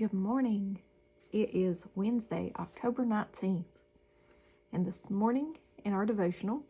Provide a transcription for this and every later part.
Good morning. It is Wednesday, October 19th. And this morning in our devotional,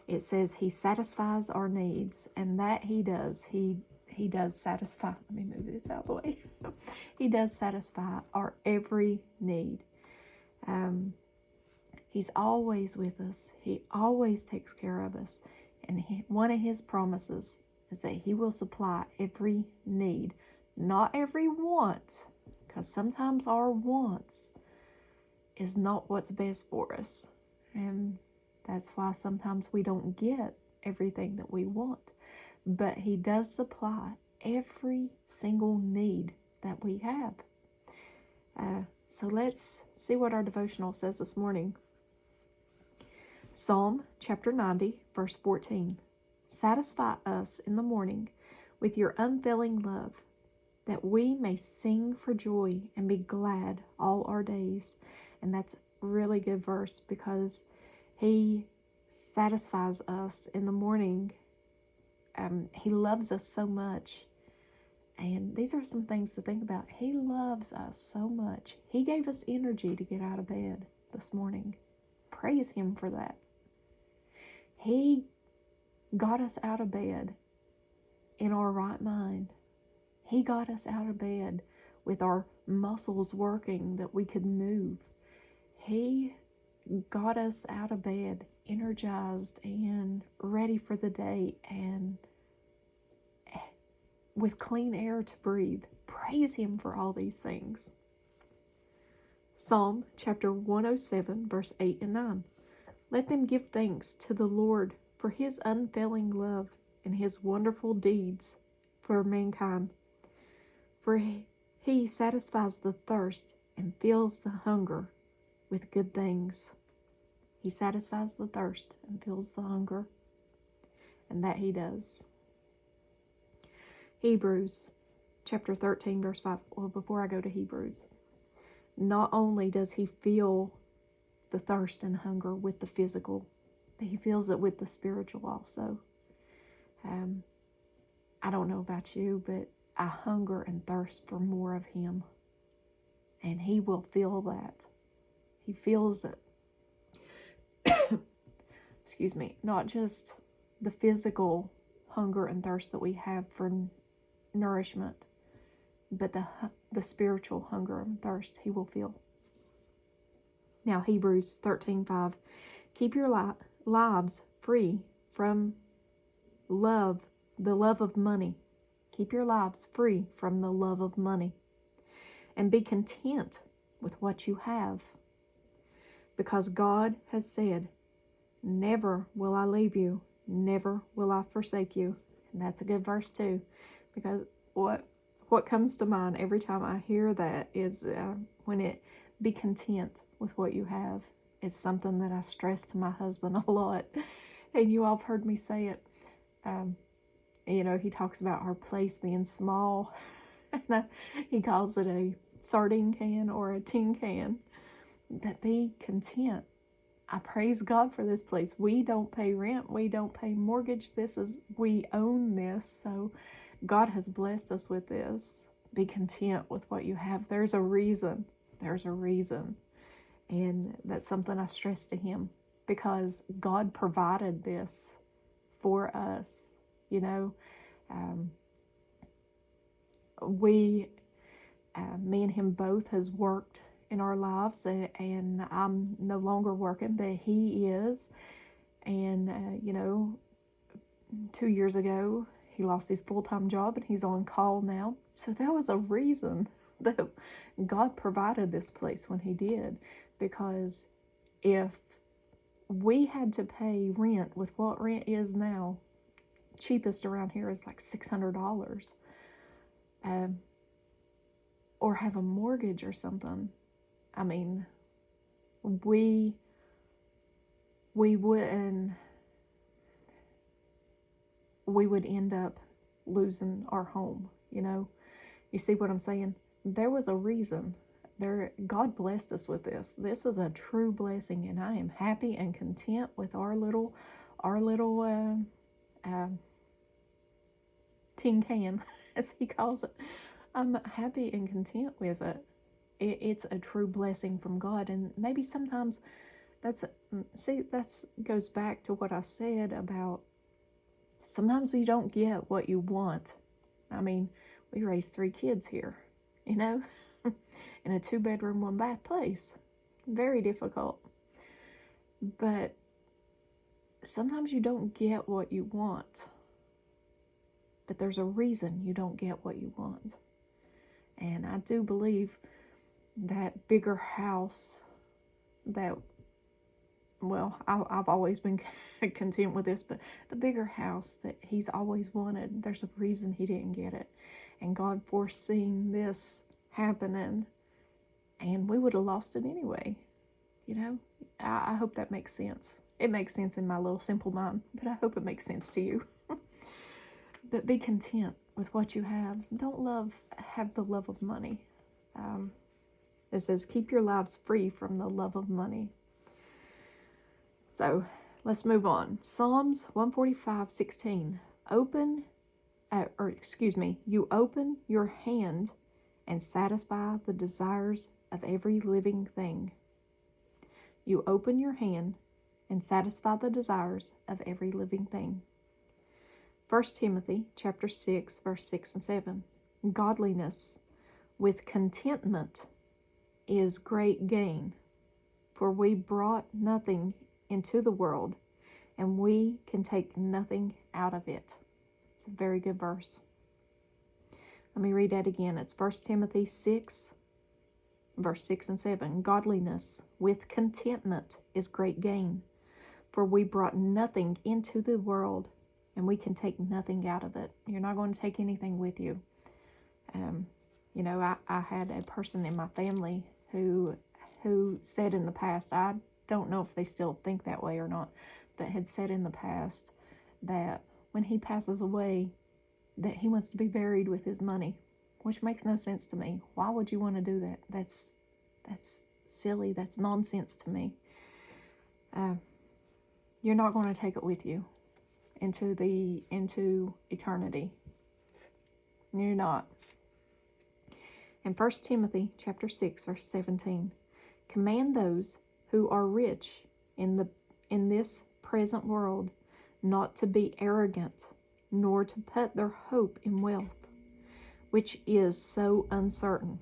it says he satisfies our needs, and that he does. He does satisfy. Let me move this out of the way. He does satisfy our every need. He's always with us. He always takes care of us. And one of his promises is that he will supply every need, not every want, because sometimes our wants is not what's best for us. And that's why sometimes we don't get everything that we want. But he does supply every single need that we have. So let's see what our devotional says this morning. Psalm chapter 90, verse 14. Satisfy us in the morning with your unfailing love, that we may sing for joy and be glad all our days. And that's a really good verse because he satisfies us in the morning. He loves us so much. And these are some things to think about. He loves us so much. He gave us energy to get out of bed this morning. Praise him for that. He got us out of bed in our right mind. He got us out of bed with our muscles working that we could move. He got us out of bed energized and ready for the day and with clean air to breathe. Praise him for all these things. Psalm chapter 107, verse 8 and 9. Let them give thanks to the Lord for his unfailing love and his wonderful deeds for mankind. For he satisfies the thirst and fills the hunger with good things. He satisfies the thirst and fills the hunger. And that he does. Hebrews chapter 13, verse 5. Well, before I go to Hebrews, not only does he fill the thirst and hunger with the physical, but he fills it with the spiritual also. I don't know about you, but I hunger and thirst for more of him. And he will fill that. He fills it. Excuse me. Not just the physical hunger and thirst that we have for nourishment, but the spiritual hunger and thirst he will fill. Now Hebrews 13:5. Keep your lives free from the love of money. Keep your lives free from the love of money. And be content with what you have. Because God has said, never will I leave you, never will I forsake you. And that's a good verse too. Because what comes to mind every time I hear that is be content with what you have. It's something that I stress to my husband a lot. And you all have heard me say it. He talks about our place being small. He calls it a sardine can or a tin can. But be content. I praise God for this place. We don't pay rent. We don't pay mortgage. We own this. So God has blessed us with this. Be content with what you have. There's a reason. There's a reason. And that's something I stress to him because God provided this for us. Me and him both has worked in our lives, and I'm no longer working, but he is. And, 2 years ago, he lost his full-time job and he's on call now. So there was a reason that God provided this place when he did. Because if we had to pay rent with what rent is now, cheapest around here is like $600, or have a mortgage or something, I mean, we would end up losing our home. You see what I'm saying? There was a reason. God blessed us with this. This is a true blessing, and I am happy and content with our little tin can, as he calls it. I'm happy and content with it. It's a true blessing from God. And maybe sometimes that's goes back to what I said about sometimes you don't get what you want. I mean, we raised 3 kids here, in a 2-bedroom, 1-bath place. Very difficult. But sometimes you don't get what you want. But there's a reason you don't get what you want. And I do believe that bigger house that, well, I've always been content with this, but the bigger house that he's always wanted, there's a reason he didn't get it. And God foreseeing this happening, and we would have lost it anyway. I hope that makes sense. It makes sense in my little simple mind, but I hope it makes sense to you. But be content with what you have. Don't have the love of money. It says, keep your lives free from the love of money. So let's move on. Psalms 145:16. You open your hand and satisfy the desires of every living thing. You open your hand and satisfy the desires of every living thing. 1 Timothy chapter 6, verse 6 and 7. Godliness with contentment is great gain, for we brought nothing into the world, and we can take nothing out of it. It's a very good verse. Let me read that again. It's 1 Timothy 6, verse 6 and 7. Godliness with contentment is great gain, for we brought nothing into the world, and we can take nothing out of it. You're not going to take anything with you. I had a person in my family who said in the past, I don't know if they still think that way or not, but had said in the past that when he passes away, that he wants to be buried with his money, which makes no sense to me. Why would you want to do that? That's silly. That's nonsense to me. You're not going to take it with you into eternity. You're not. In 1 Timothy chapter 6, verse 17, command those who are rich in this present world not to be arrogant, nor to put their hope in wealth, which is so uncertain,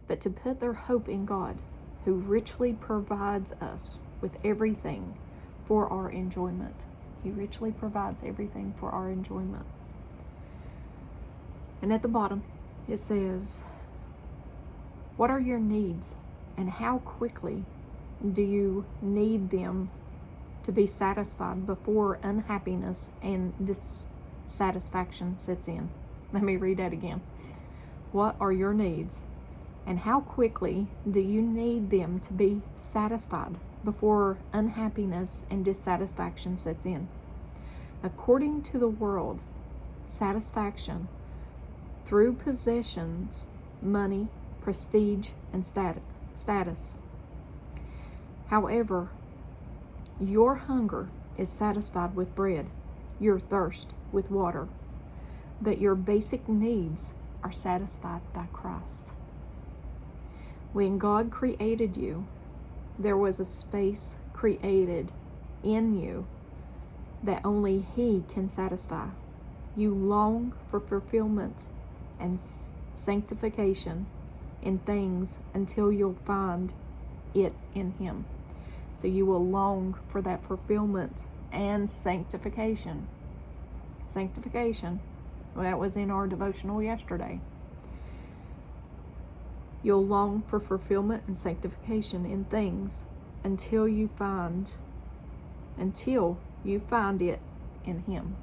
but to put their hope in God, who richly provides us with everything for our enjoyment. He richly provides everything for our enjoyment. And at the bottom, it says, what are your needs, and how quickly do you need them to be satisfied before unhappiness and dissatisfaction sets in? Let me read that again. What are your needs, and how quickly do you need them to be satisfied before unhappiness and dissatisfaction sets in? According to the world, satisfaction through possessions, money, prestige, and status. However, your hunger is satisfied with bread, your thirst with water, but your basic needs are satisfied by Christ. When God created you, there was a space created in you that only He can satisfy. You long for fulfillment and sanctification in things until you'll find it in Him. So you will long for that fulfillment and sanctification. Sanctification. Well, that was in our devotional yesterday. You'll long for fulfillment and sanctification in things until you find it in Him.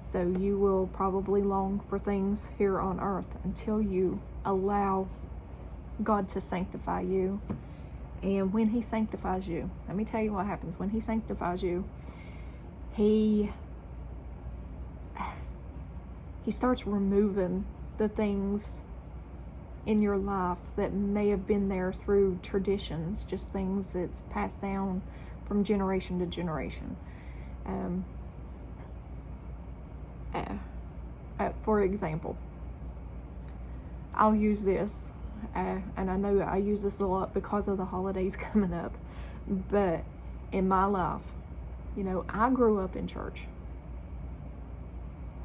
So you will probably long for things here on earth until you allow God to sanctify you. And when He sanctifies you, let me tell you what happens. When He sanctifies you, He starts removing the things in your life that may have been there through traditions, just things that's passed down from generation to generation. For example, I'll use this, and I know I use this a lot because of the holidays coming up, but in my life, you know, I grew up in church.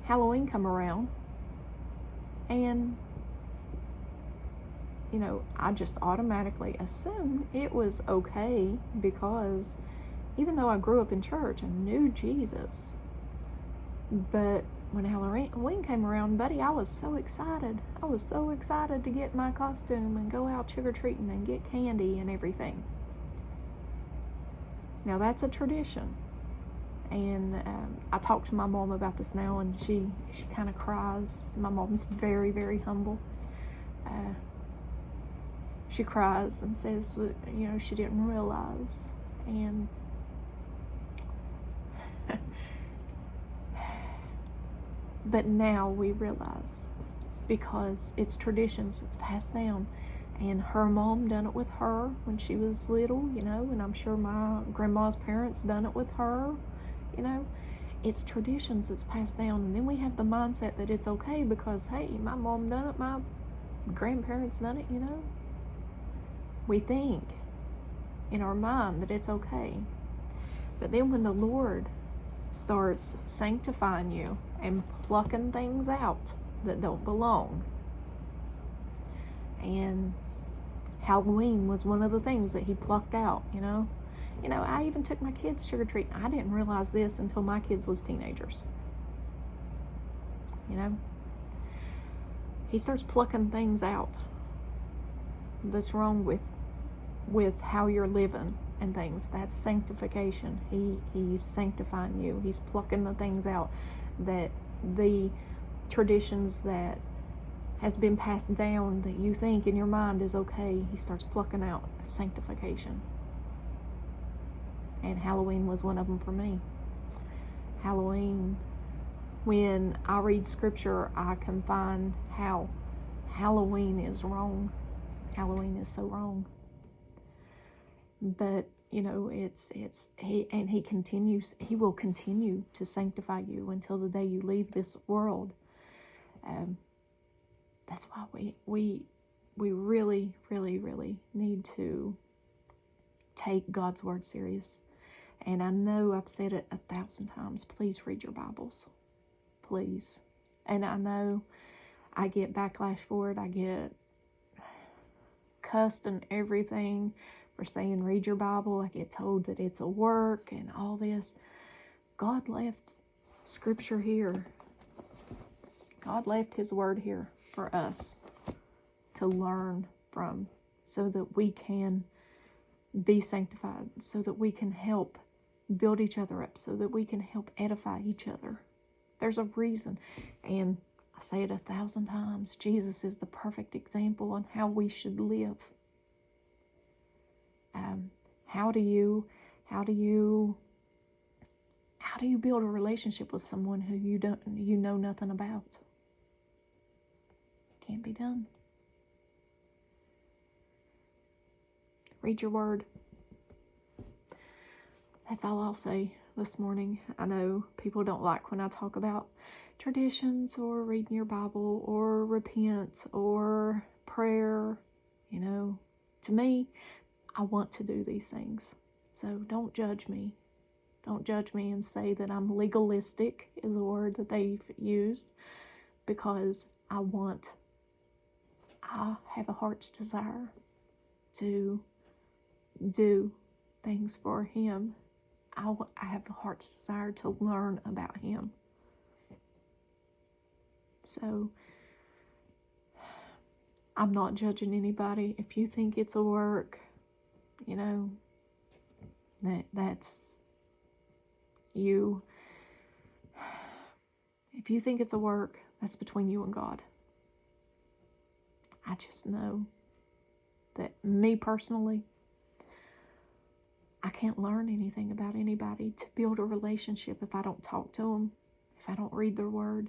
Halloween come around, and, you know, I just automatically assumed it was okay because even though I grew up in church, I knew Jesus. But when Halloween came around, buddy, I was so excited. I was so excited to get my costume and go out trick-or-treating and get candy and everything. Now, that's a tradition. And I talked to my mom about this now, and she kind of cries. My mom's very, very humble. She cries and says that, you know, she didn't realize. And but now we realize, because it's traditions, it's passed down. And her mom done it with her when she was little, you know, and I'm sure my grandma's parents done it with her, you know. It's traditions that's passed down. And then we have the mindset that it's okay because, hey, my mom done it, my grandparents done it, you know. We think in our mind that it's okay. But then when the Lord starts sanctifying you and plucking things out that don't belong, and Halloween was one of the things that he plucked out, you know. I even took my kids trick-or-treating. I didn't realize this until my kids was teenagers. You know, he starts plucking things out that's wrong with how you're living and things. That's sanctification. He's sanctifying you. He's plucking the things out, that the traditions that has been passed down that you think in your mind is okay, he starts plucking out. Sanctification. And Halloween was one of them for me. Halloween, when I read scripture, I can find how Halloween is wrong. Halloween is so wrong. But, you know, he will continue to sanctify you until the day you leave this world. That's why we really, really, really need to take God's word serious. And I know I've said it 1,000 times. Please read your Bibles. Please. And I know I get backlash for it. I get cussed and everything for saying read your Bible. I get told that it's a work and all this. God left scripture here. God left his word here for us to learn from, so that we can be sanctified, so that we can help build each other up, so that we can help edify each other. There's a reason. And I say it 1,000 times. Jesus is the perfect example on how we should live. How do you build a relationship with someone who you know nothing about? Can't be done. Read your word. That's all I'll say this morning. I know people don't like when I talk about traditions or reading your Bible or repent or prayer. You know, to me, I want to do these things. So don't judge me. Don't judge me and say that I'm legalistic, is a word that they've used, because I have a heart's desire to do things for him. I have a heart's desire to learn about him. So I'm not judging anybody. If you think it's a work, you know, that's you. If you think it's a work, that's between you and God. I just know that me personally, I can't learn anything about anybody to build a relationship if I don't talk to them, if I don't read their word.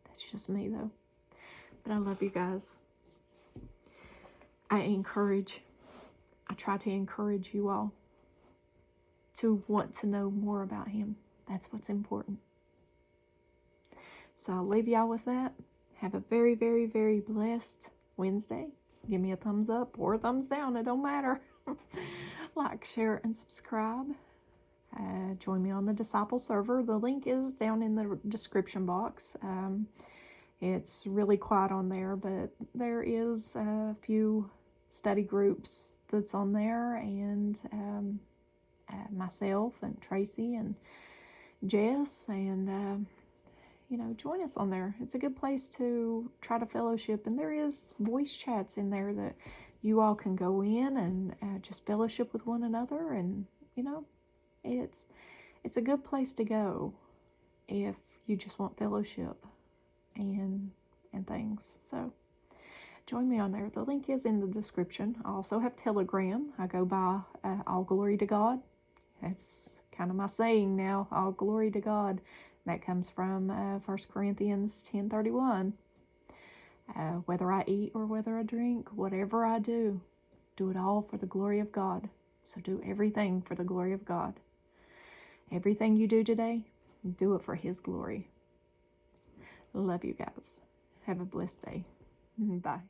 That's just me, though. But I love you guys. I try to encourage you all to want to know more about him. That's what's important. So I'll leave y'all with that. Have a very, very, very blessed Wednesday. Give me a thumbs up or a thumbs down. It don't matter. Like, share, and subscribe. Join me on the Disciple server. The link is down in the description box. It's really quiet on there, but there is a few study groups that's on there, and myself and Tracy and Jess, and join us on there. It's a good place to try to fellowship, and there is voice chats in there that you all can go in and just fellowship with one another, and it's a good place to go if you just want fellowship and things. So join me on there. The link is in the description. I also have Telegram. I go by All Glory to God. That's kind of my saying now, all glory to God. That comes from 1 Corinthians 10:31. Whether I eat or whether I drink, whatever I do it all for the glory of God. So do everything for the glory of God. Everything you do today, do it for His glory. Love you guys. Have a blessed day. Bye.